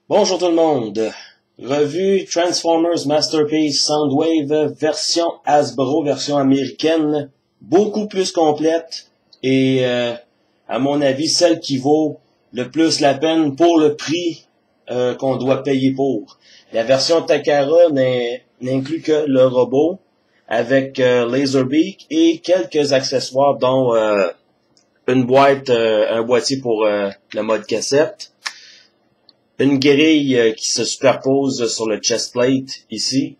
Bonjour tout le monde. Revue Transformers Masterpiece Soundwave version Hasbro, version américaine, beaucoup plus complète et à mon avis celle qui vaut le plus la peine pour le prix qu'on doit payer pour. La version Takara n'inclut que le robot avec Laserbeak et quelques accessoires dont une boîte, un boîtier pour le mode cassette. Une grille qui se superpose sur le chest plate ici.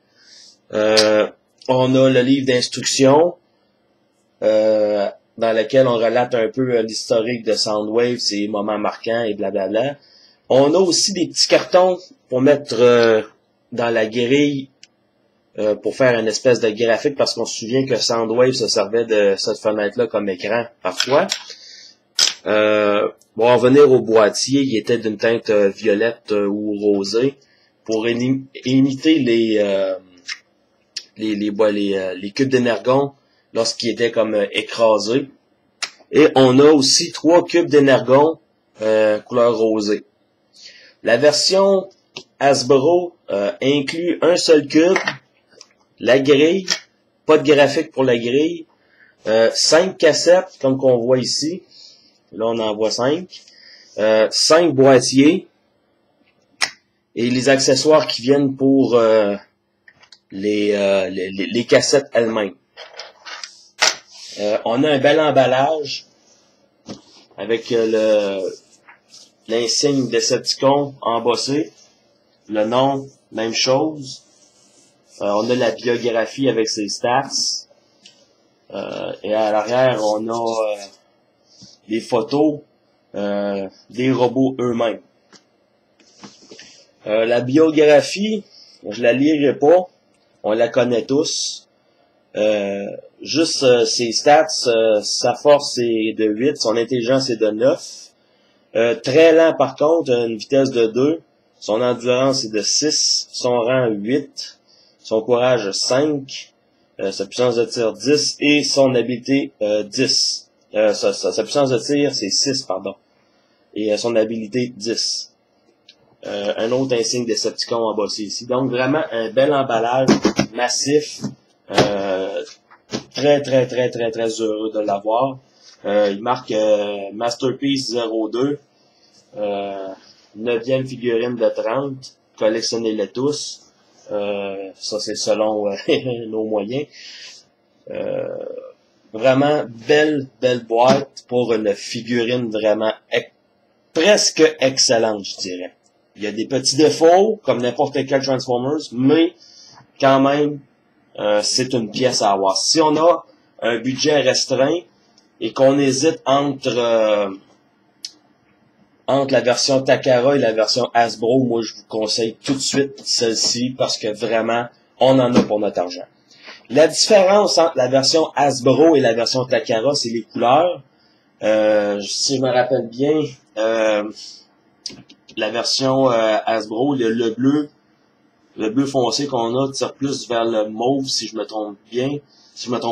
On a le livre d'instructions dans lequel on relate un peu l'historique de Soundwave, ses moments marquants et blablabla. On a aussi des petits cartons pour mettre dans la grille pour faire une espèce de graphique parce qu'on se souvient que Soundwave se servait de cette fenêtre-là comme écran parfois. Bon, en venir au boîtier, il était d'une teinte violette ou rosée pour imiter les cubes d'énergon lorsqu'ils étaient comme écrasés. Et on a aussi 3 cubes d'énergon couleur rosée. La version Hasbro inclut un seul cube, la grille, pas de graphique pour la grille, 5 cassettes comme qu'on voit ici. Là, on en voit 5. 5 boîtiers. Et les accessoires qui viennent pour les cassettes elles-mêmes. On a un bel emballage avec l'insigne Decepticon embossé. Le nom, même chose. On a la biographie avec ses stats. Et à l'arrière, on a des photos des robots eux-mêmes. La biographie, je la lirai pas, on la connaît tous. Juste ses stats, sa force est de 8, son intelligence est de 9. Très lent par contre, une vitesse de 2. Son endurance est de 6, son rang 8, son courage 5, sa puissance de tir 10 et son habileté 10. Sa puissance de tir, c'est 6, pardon. Et son habilité, 10. Un autre insigne Decepticon embossé ici. Donc, vraiment, un bel emballage massif. Très heureux de l'avoir. Il marque Masterpiece 02. 9e figurine de 30. Collectionnez-les tous. Ça, c'est selon nos moyens. Vraiment belle boîte pour une figurine vraiment presque excellente, je dirais. Il y a des petits défauts, comme n'importe quel Transformers, mais quand même, c'est une pièce à avoir. Si on a un budget restreint et qu'on hésite entre la version Takara et la version Hasbro, moi je vous conseille tout de suite celle-ci parce que vraiment, on en a pour notre argent. La différence entre la version Hasbro et la version Takara, c'est les couleurs. Si je me rappelle bien, la version Hasbro, le bleu foncé qu'on a tire plus vers le mauve, si je me trompe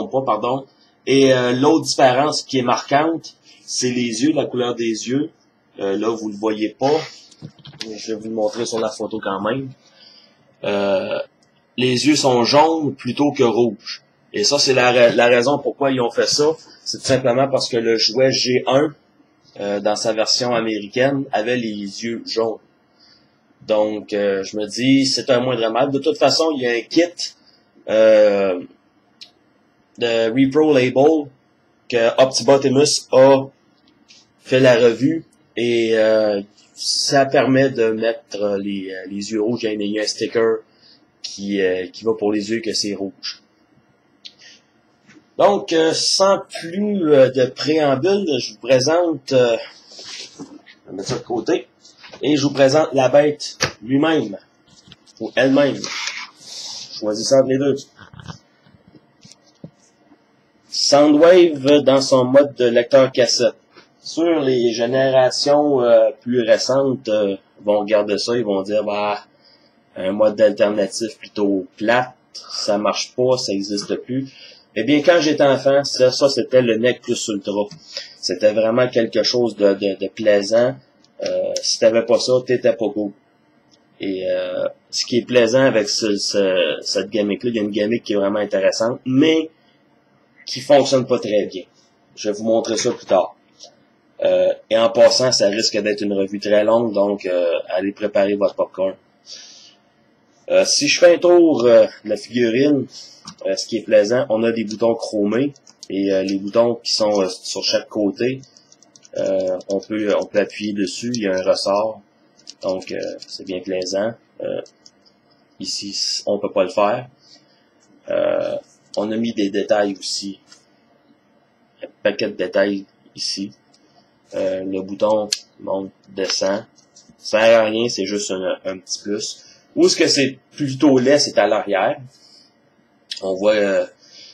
pas, pardon. Et l'autre différence qui est marquante, c'est les yeux, la couleur des yeux. Là, vous le voyez pas. Je vais vous le montrer sur la photo quand même. Les yeux sont jaunes plutôt que rouges. Et ça, c'est la raison pourquoi ils ont fait ça. C'est tout simplement parce que le jouet G1, dans sa version américaine, avait les yeux jaunes. Donc, je me dis, c'est un moindre mal. De toute façon, il y a un kit de Repro Label que Optibotimus a fait la revue. Et ça permet de mettre les yeux rouges. Il y a un sticker qui va pour les yeux que c'est rouge. Donc, sans plus de préambule, je vous présente, je vais mettre ça de côté, et je vous présente la bête lui-même, ou elle-même. Choisissez entre les deux. Soundwave dans son mode de lecteur cassette. Sur les générations plus récentes, vont regarder ça, ils vont dire, bah, un mode alternatif plutôt plate, ça marche pas, ça existe plus. Eh bien, quand j'étais enfant, ça c'était le NEC Plus Ultra. C'était vraiment quelque chose de plaisant. Si t'avais pas ça, t'étais pas cool. Et ce qui est plaisant avec cette gimmick-là, il y a une gimmick qui est vraiment intéressante, mais qui fonctionne pas très bien. Je vais vous montrer ça plus tard. Et en passant, ça risque d'être une revue très longue, donc allez préparer votre popcorn. Si je fais un tour de la figurine, ce qui est plaisant, on a des boutons chromés et les boutons qui sont sur chaque côté, on peut appuyer dessus, il y a un ressort, donc c'est bien plaisant. Ici, on peut pas le faire. On a mis des détails aussi, un paquet de détails ici. Le bouton monte, descend. Ça sert à rien, c'est juste un petit plus. Où est-ce que c'est plutôt laid, c'est à l'arrière. On voit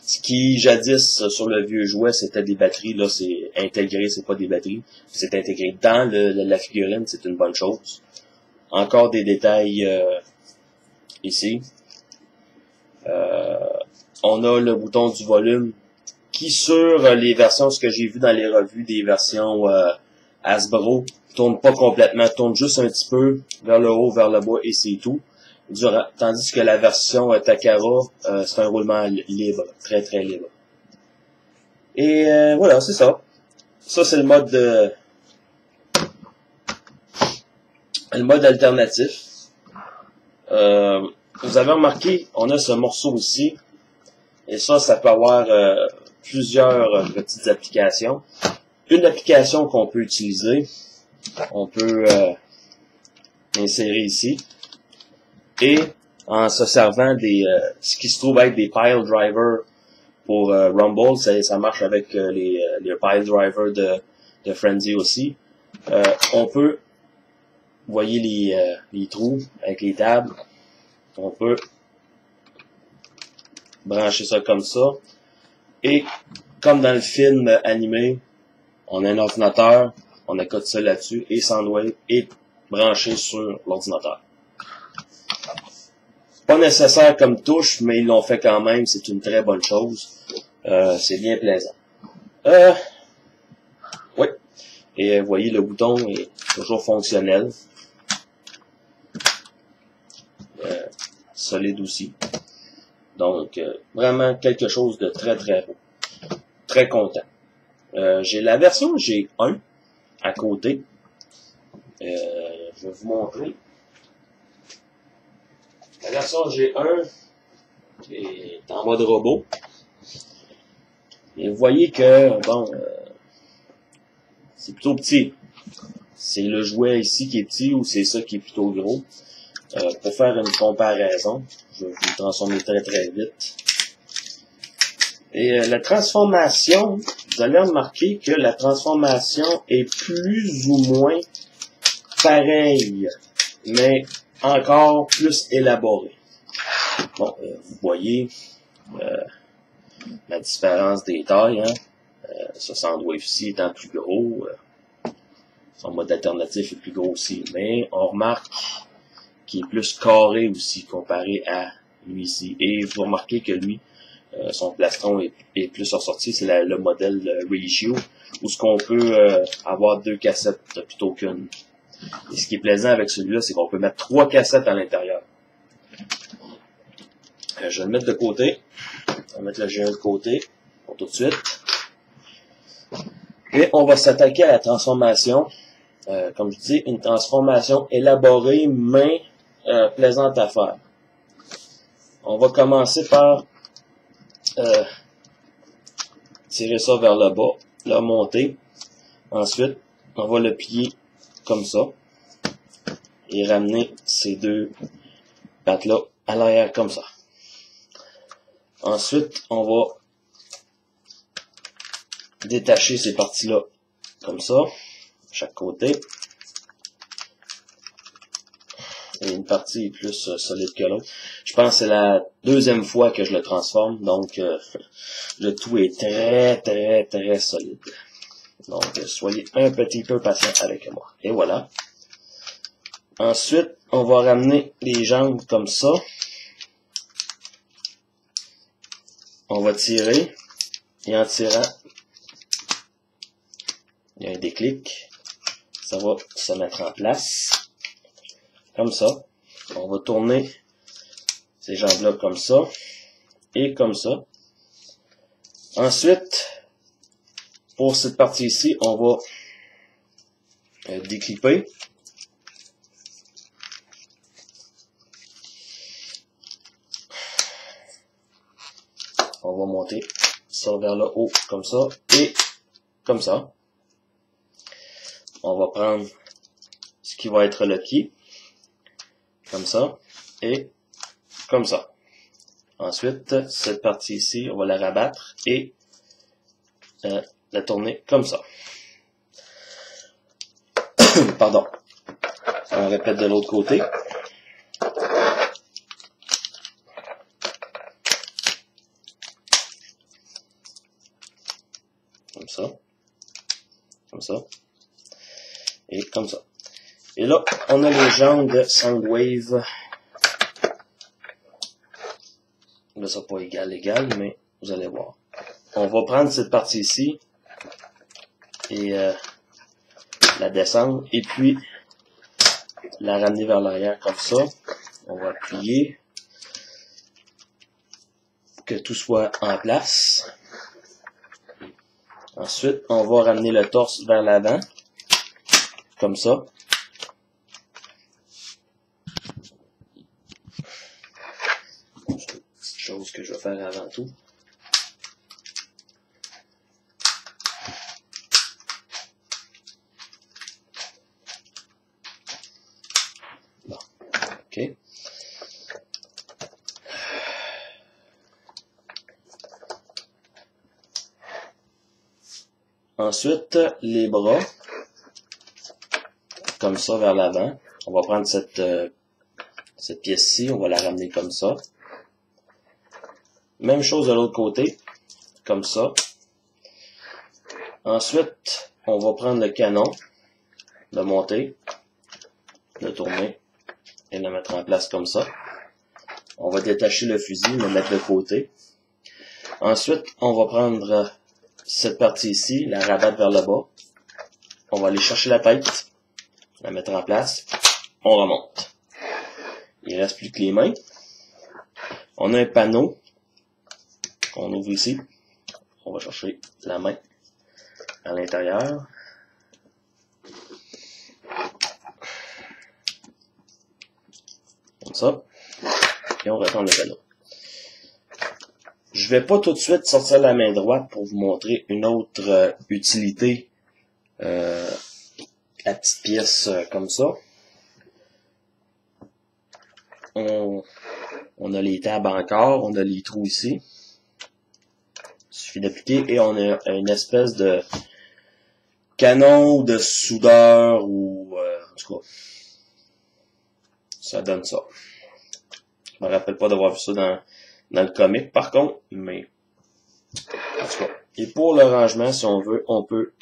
ce qui jadis sur le vieux jouet, c'était des batteries. Là, c'est intégré, c'est pas des batteries. C'est intégré dans la figurine, c'est une bonne chose. Encore des détails ici. On a le bouton du volume qui sur les versions, ce que j'ai vu dans les revues des versions Hasbro, tourne pas complètement, tourne juste un petit peu vers le haut, vers le bas et c'est tout. Tandis que la version Takara, c'est un roulement libre, très très libre. Et voilà, c'est ça. Ça c'est le mode alternatif. Vous avez remarqué, on a ce morceau ici. Et ça peut avoir plusieurs petites applications. Une application qu'on peut utiliser, on peut insérer ici. Et en se servant ce qui se trouve être des pile drivers pour Rumble, ça marche avec les pile drivers de Frenzy aussi. On peut, vous voyez les trous avec les tables, on peut brancher ça comme ça. Et comme dans le film animé, on a un ordinateur, on accote ça là-dessus et Soundwave est branché sur l'ordinateur. Pas nécessaire comme touche, mais ils l'ont fait quand même, c'est une très bonne chose. C'est bien plaisant. Oui. Et vous voyez, le bouton est toujours fonctionnel. Solide aussi. Donc, vraiment quelque chose de très très beau. Très content. J'ai la version G1 à côté. Je vais vous montrer. La version G1 est en mode robot. Et vous voyez que, bon, c'est plutôt petit. C'est le jouet ici qui est petit ou c'est ça qui est plutôt gros. Pour faire une comparaison, je vais vous transformer très très vite. Et la transformation, vous allez remarquer que la transformation est plus ou moins pareille, mais encore plus élaborée. Bon, vous voyez la différence des tailles, hein. Ce Soundwave ici étant plus gros, son mode alternatif est plus gros aussi, mais on remarque qu'il est plus carré aussi comparé à lui ici. Et vous remarquez que lui, son plastron est plus ressorti, c'est le modèle Ratio, où ce qu'on peut avoir 2 cassettes plutôt qu'une. Et ce qui est plaisant avec celui-là, c'est qu'on peut mettre 3 cassettes à l'intérieur. Je vais le mettre de côté. On va mettre le G1 de côté pour tout de suite. Et on va s'attaquer à la transformation. Comme je dis, une transformation élaborée, mais plaisante à faire. On va commencer par tirer ça vers le bas, le monter. Ensuite, on va le plier comme ça et ramener ces deux pattes-là à l'arrière comme ça. Ensuite, on va détacher ces parties-là comme ça, chaque côté. Et une partie est plus solide que l'autre. Je pense que c'est la deuxième fois que je le transforme, donc le tout est très très très solide. Donc soyez un petit peu patient avec moi. Et voilà. Ensuite, on va ramener les jambes comme ça. On va tirer. Et en tirant, il y a un déclic. Ça va se mettre en place. Comme ça. On va tourner ces jambes-là comme ça et comme ça. Ensuite, pour cette partie ici, on va déclipper. On va monter ça vers le haut comme ça et comme ça. On va prendre ce qui va être le pied, comme ça et comme ça. Ensuite, cette partie ici, on va la rabattre et la tourner comme ça. Pardon. On répète de l'autre côté. Comme ça. Comme ça. Et comme ça. Et là, on a les jambes de Soundwave. Là, ça pas égal, mais vous allez voir. On va prendre cette partie ici et la descendre et puis la ramener vers l'arrière comme ça. On va appuyer que tout soit en place. Ensuite, on va ramener le torse vers l'avant comme ça. Petite chose que je vais faire avant tout. Bon, ok. Ensuite, les bras, comme ça vers l'avant. On va prendre cette pièce-ci, on va la ramener comme ça. Même chose de l'autre côté, comme ça. Ensuite, on va prendre le canon, le monter, le tourner et le mettre en place comme ça. On va détacher le fusil, le mettre de côté. Ensuite, on va prendre cette partie ici, la rabattre vers le bas. On va aller chercher la tête, la mettre en place. On remonte. Il ne reste plus que les mains. On a un panneau qu'on ouvre ici. On va chercher la main à l'intérieur. Comme ça. Et on retourne le panneau. Je vais pas tout de suite sortir la main droite pour vous montrer une autre utilité. La petite pièce comme ça. On a les tables encore, on a les trous ici. Il suffit d'appliquer et on a une espèce de canon ou de soudeur ou en tout cas, ça donne ça. Je me rappelle pas d'avoir vu ça dans le comic par contre, mais en tout cas. Et pour le rangement, si on veut, on peut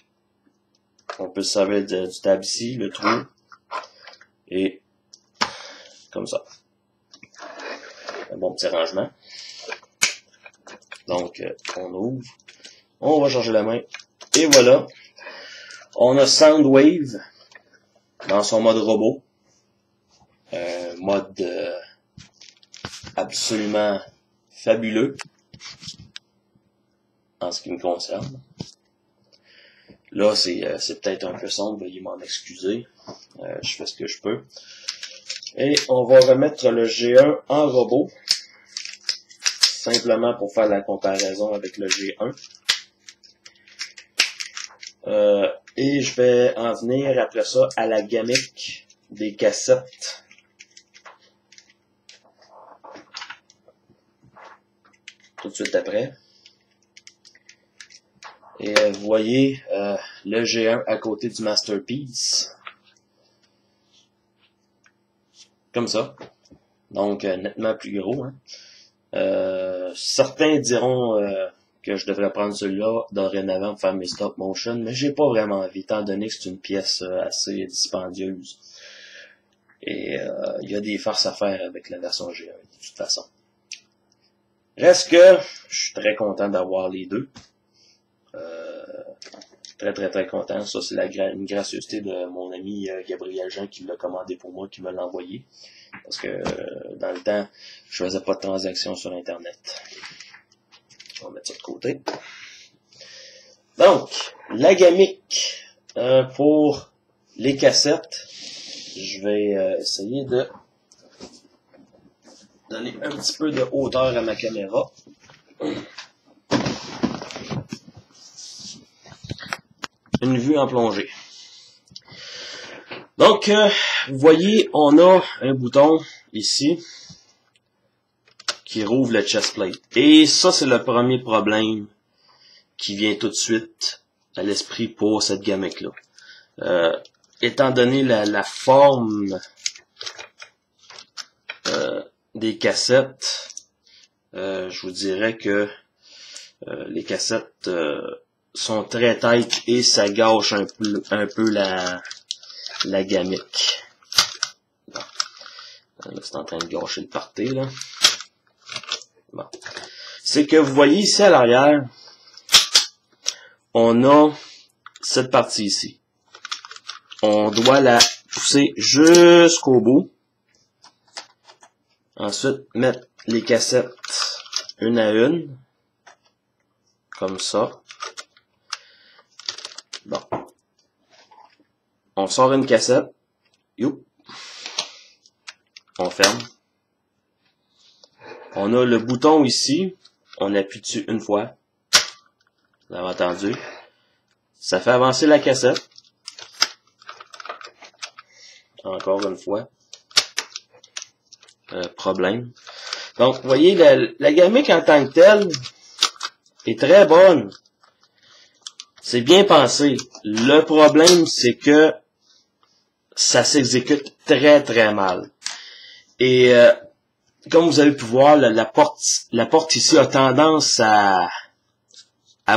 se servir du tab ici, le trou, et comme ça. Un bon petit rangement. Donc, on ouvre, on va changer la main, et voilà. On a Soundwave dans son mode robot. Mode absolument fabuleux en ce qui me concerne. Là, c'est peut-être un peu sombre, veuillez m'en excuser. Je fais ce que je peux. Et on va remettre le G1 en robot. Simplement pour faire la comparaison avec le G1. Et je vais en venir après ça à la gamique des cassettes. Tout de suite après. Et vous voyez le G1 à côté du Masterpiece. Comme ça. Donc nettement plus gros. Hein. Certains diront que je devrais prendre celui-là dorénavant pour faire mes stop motion, mais j'ai pas vraiment envie, étant donné que c'est une pièce assez dispendieuse. Et il y a des farces à faire avec la version G1, de toute façon. Reste que je suis très content d'avoir les deux. très très très content. Ça, c'est une gracieuseté de mon ami Gabriel Jean qui me l'a commandé pour moi, qui me l'a envoyé. Parce que dans le temps, je faisais pas de transactions sur Internet. On va mettre ça de côté. Donc, la gamique pour les cassettes. Je vais essayer de donner un petit peu de hauteur à ma caméra. Une vue en plongée. Donc, vous voyez, on a un bouton ici qui rouvre le chest plate. Et ça, c'est le premier problème qui vient tout de suite à l'esprit pour cette gamique-là. Étant donné la forme des cassettes, je vous dirais que les cassettes sont très tight et ça gâche un peu la gamique. Là, c'est en train de gâcher le party, là. Bon. C'est que vous voyez ici à l'arrière, on a cette partie ici. On doit la pousser jusqu'au bout. Ensuite, mettre les cassettes une à une. Comme ça. Bon. On sort une cassette. Youp. On ferme. On a le bouton ici. On appuie dessus une fois. Vous avez entendu. Ça fait avancer la cassette. Encore une fois. Problème. Donc, vous voyez, la gamique en tant que telle est très bonne. C'est bien pensé. Le problème, c'est que ça s'exécute très très mal. Et comme vous avez pu voir, la porte ici a tendance à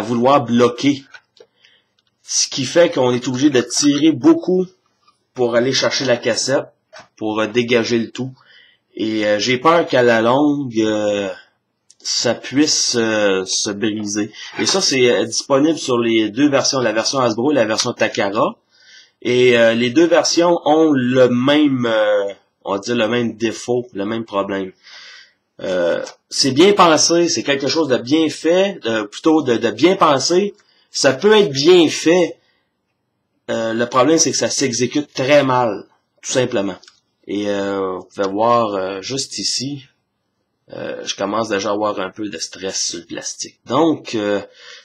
vouloir bloquer. Ce qui fait qu'on est obligé de tirer beaucoup pour aller chercher la cassette, pour dégager le tout. Et j'ai peur qu'à la longue, ça puisse se briser. Et ça, c'est disponible sur les deux versions, la version Hasbro et la version Takara. Et les deux versions ont le même, on va dire le même défaut, le même problème. C'est bien pensé, c'est quelque chose de bien fait, plutôt de bien pensé. Ça peut être bien fait. Le problème, c'est que ça s'exécute très mal, tout simplement. Et vous pouvez voir juste ici, je commence déjà à avoir un peu de stress sur le plastique. Donc,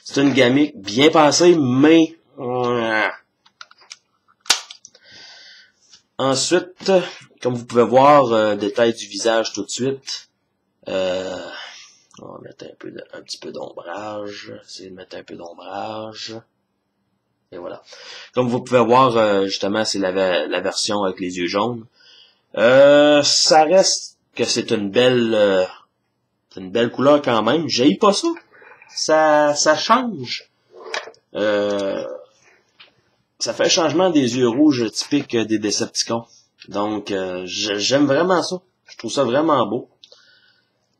c'est une gamique bien pensée, mais... Ensuite, comme vous pouvez voir, détail du visage tout de suite. On va mettre un petit peu d'ombrage. Essayer de mettre un peu d'ombrage. Et voilà. Comme vous pouvez voir, justement, c'est la version avec les yeux jaunes. Ça reste que c'est une belle couleur quand même. J'haïs pas ça. Ça change. Ça fait un changement des yeux rouges typiques des Decepticons. Donc, j'aime vraiment ça. Je trouve ça vraiment beau.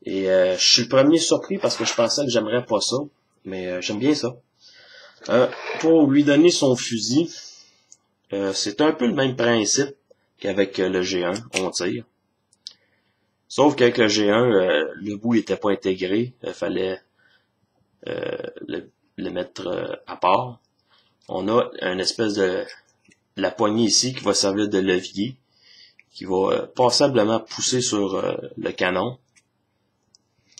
Et je suis le premier surpris parce que je pensais que j'aimerais pas ça. Mais j'aime bien ça. Pour lui donner son fusil, c'est un peu le même principe qu'avec le G1, on tire. Sauf qu'avec le G1, le bout n'était pas intégré. Il fallait le mettre à part. On a une espèce de la poignée ici qui va servir de levier, qui va passablement pousser sur le canon,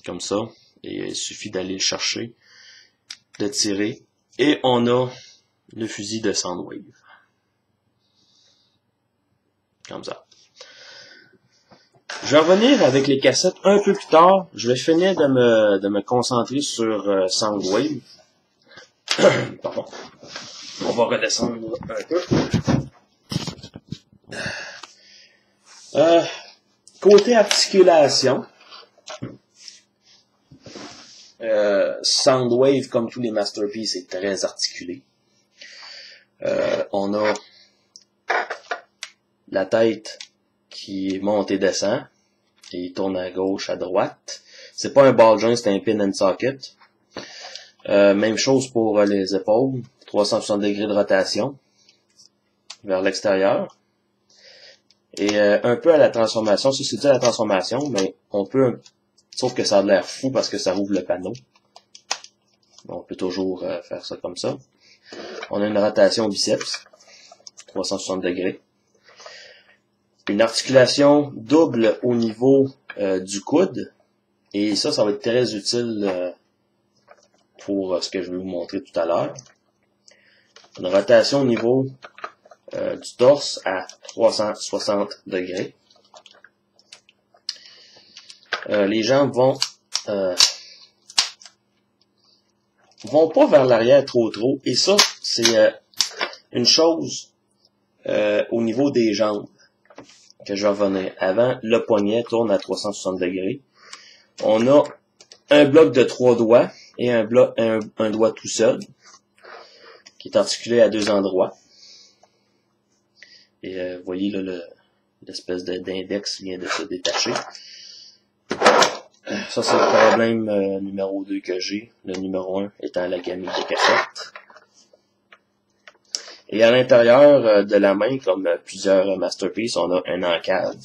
comme ça. Et il suffit d'aller le chercher, de tirer. Et on a le fusil de Soundwave. Comme ça. Je vais revenir avec les cassettes un peu plus tard. Je vais finir de me concentrer sur Soundwave. Pardon. On va redescendre un peu. Côté articulation, Soundwave, comme tous les Masterpiece, est très articulé. On a la tête qui monte et descend, et il tourne à gauche, à droite. C'est pas un ball joint, c'est un pin and socket. Même chose pour les épaules. 360 degrés de rotation vers l'extérieur. Et un peu à la transformation, ça c'est dû à la transformation, mais on peut, sauf que ça a l'air fou parce que ça ouvre le panneau. On peut toujours faire ça comme ça. On a une rotation au biceps, 360 degrés. Une articulation double au niveau du coude. Et ça va être très utile pour ce que je vais vous montrer tout à l'heure. Une rotation au niveau du torse à 360 degrés. Les jambes vont pas vers l'arrière trop. Et ça, c'est une chose au niveau des jambes que je vais revenir. Avant, le poignet tourne à 360 degrés. On a un bloc de 3 doigts et un doigt tout seul qui est articulé à 2 endroits. Et vous voyez là l'espèce d'index vient de se détacher. Ça c'est le problème numéro 2 que j'ai. Le numéro 1 étant la gamine de cassette. Et à l'intérieur de la main, comme plusieurs Masterpiece, on a un encave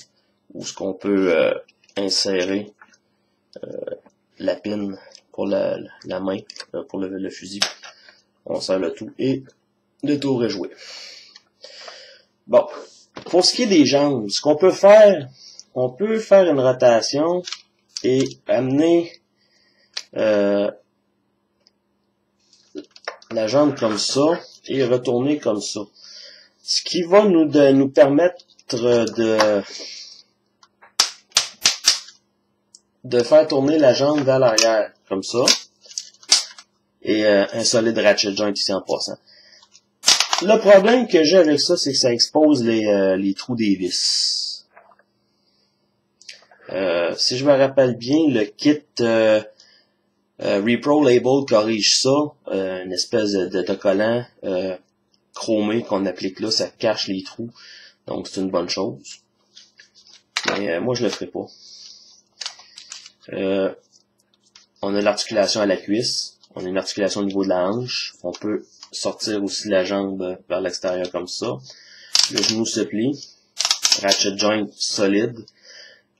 où ce qu'on peut insérer la pine pour la main, pour le fusil. On serre le tout et le tour est joué. Bon, pour ce qui est des jambes, ce qu'on peut faire, on peut faire une rotation et amener la jambe comme ça et retourner comme ça. Ce qui va nous permettre de faire tourner la jambe vers l'arrière, comme ça. Et un solide ratchet joint ici en passant. Le problème que j'ai avec ça, c'est que ça expose les trous des vis. Si je me rappelle bien, le kit Repro Label corrige ça. Une espèce de collant chromé qu'on applique là, ça cache les trous. Donc c'est une bonne chose. Mais moi je le ferai pas. On a l'articulation à la cuisse. On a une articulation au niveau de la hanche. On peut sortir aussi la jambe vers l'extérieur comme ça. Le genou se plie. Ratchet joint solide.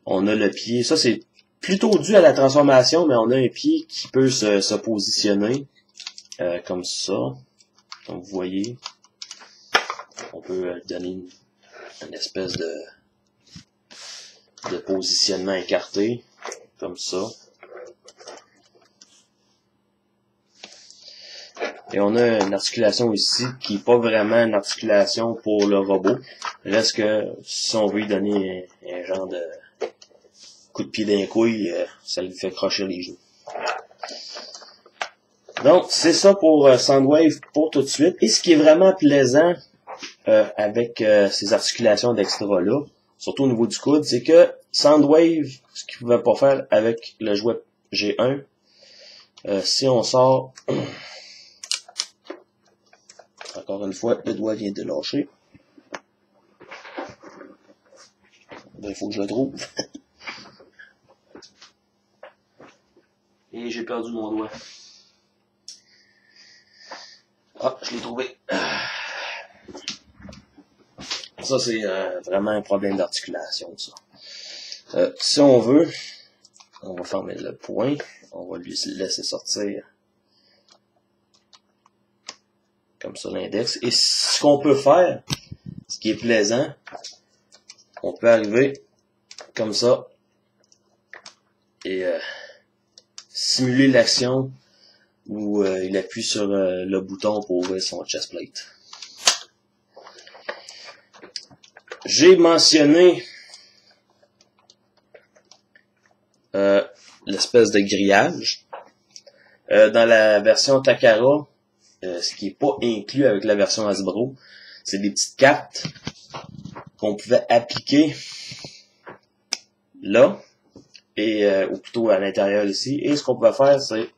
On a le pied. Ça, c'est plutôt dû à la transformation, mais on a un pied qui peut se positionner comme ça. Donc, vous voyez, on peut donner une espèce de positionnement écarté, comme ça. Et on a une articulation ici qui n'est pas vraiment une articulation pour le robot. Reste que si on veut lui donner un genre de coup de pied d'un couille, ça lui fait crocher les genoux. Donc, c'est ça pour Soundwave pour tout de suite. Et ce qui est vraiment plaisant avec ces articulations d'extra-là, surtout au niveau du coude, c'est que Soundwave, ce qu'il ne pouvait pas faire avec le jouet G1, si on sort... Encore une fois, le doigt vient de lâcher. Il faut que je le trouve. Et j'ai perdu mon doigt. Ah, je l'ai trouvé. Ça, c'est vraiment un problème d'articulation, ça. Si on veut, on va fermer le point. On va lui laisser sortir comme ça l'index. Et ce qu'on peut faire, ce qui est plaisant, on peut arriver comme ça et simuler l'action où il appuie sur le bouton pour ouvrir son chest plate. J'ai mentionné l'espèce de grillage. Dans la version Takara, ce qui n'est pas inclus avec la version Hasbro, c'est des petites cartes qu'on pouvait appliquer là, et ou plutôt à l'intérieur ici. Et ce qu'on pouvait faire, c'est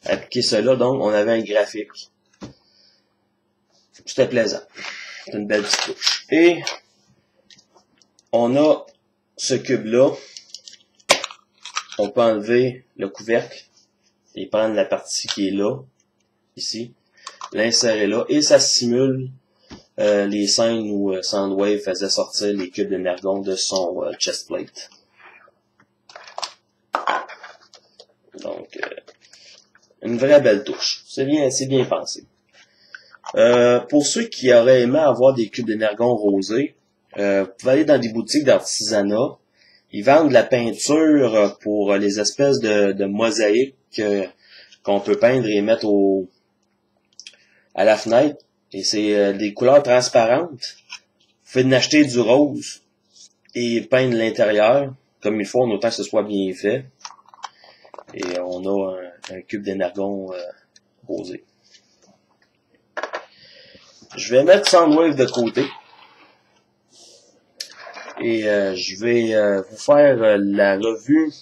appliquer cela. Donc, on avait un graphique. C'était plaisant. C'est une belle petite touche. Et on a ce cube-là. On peut enlever le couvercle et prendre la partie qui est là, ici, l'insérer là et ça simule les scènes où Soundwave faisait sortir les cubes d'énergon de son chestplate. Donc, une vraie belle touche. C'est bien pensé. Pour ceux qui auraient aimé avoir des cubes d'énergon rosés, vous pouvez aller dans des boutiques d'artisanat. Ils vendent de la peinture pour les espèces de mosaïques qu'on peut peindre et mettre à la fenêtre. Et c'est des couleurs transparentes. Vous pouvez en acheter du rose et peindre l'intérieur comme il faut, en autant que ce soit bien fait. Et on a un cube d'énergon rosé. Je vais mettre Soundwave de côté. Et je vais vous faire la revue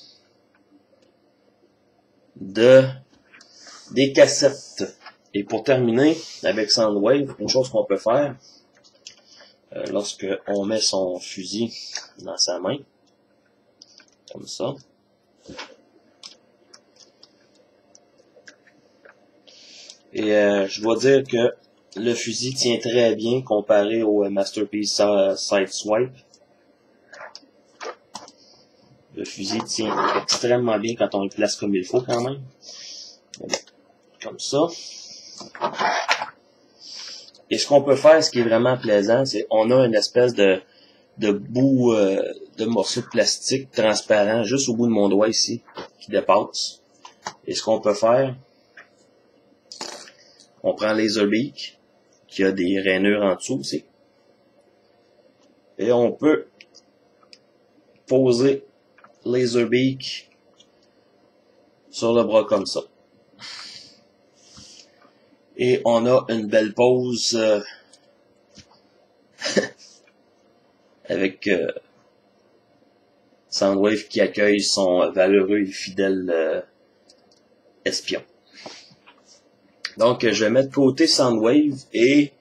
des cassettes. Et pour terminer avec Soundwave, une chose qu'on peut faire lorsque on met son fusil dans sa main, comme ça. Et je dois dire que le fusil tient très bien comparé au Masterpiece Sideswipe. Le fusil tient extrêmement bien quand on le place comme il faut quand même. Comme ça. Et ce qu'on peut faire, ce qui est vraiment plaisant, c'est on a une espèce de bout de morceau de plastique transparent juste au bout de mon doigt ici, qui dépasse. Et ce qu'on peut faire, on prend Laserbeak, qui a des rainures en dessous aussi. Et on peut poser Laserbeak sur le bras comme ça. Et on a une belle pose avec Soundwave qui accueille son valeureux et fidèle espion. Donc je vais mettre de côté Soundwave et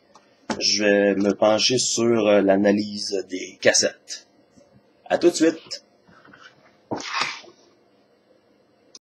je vais me pencher sur l'analyse des cassettes. À tout de suite!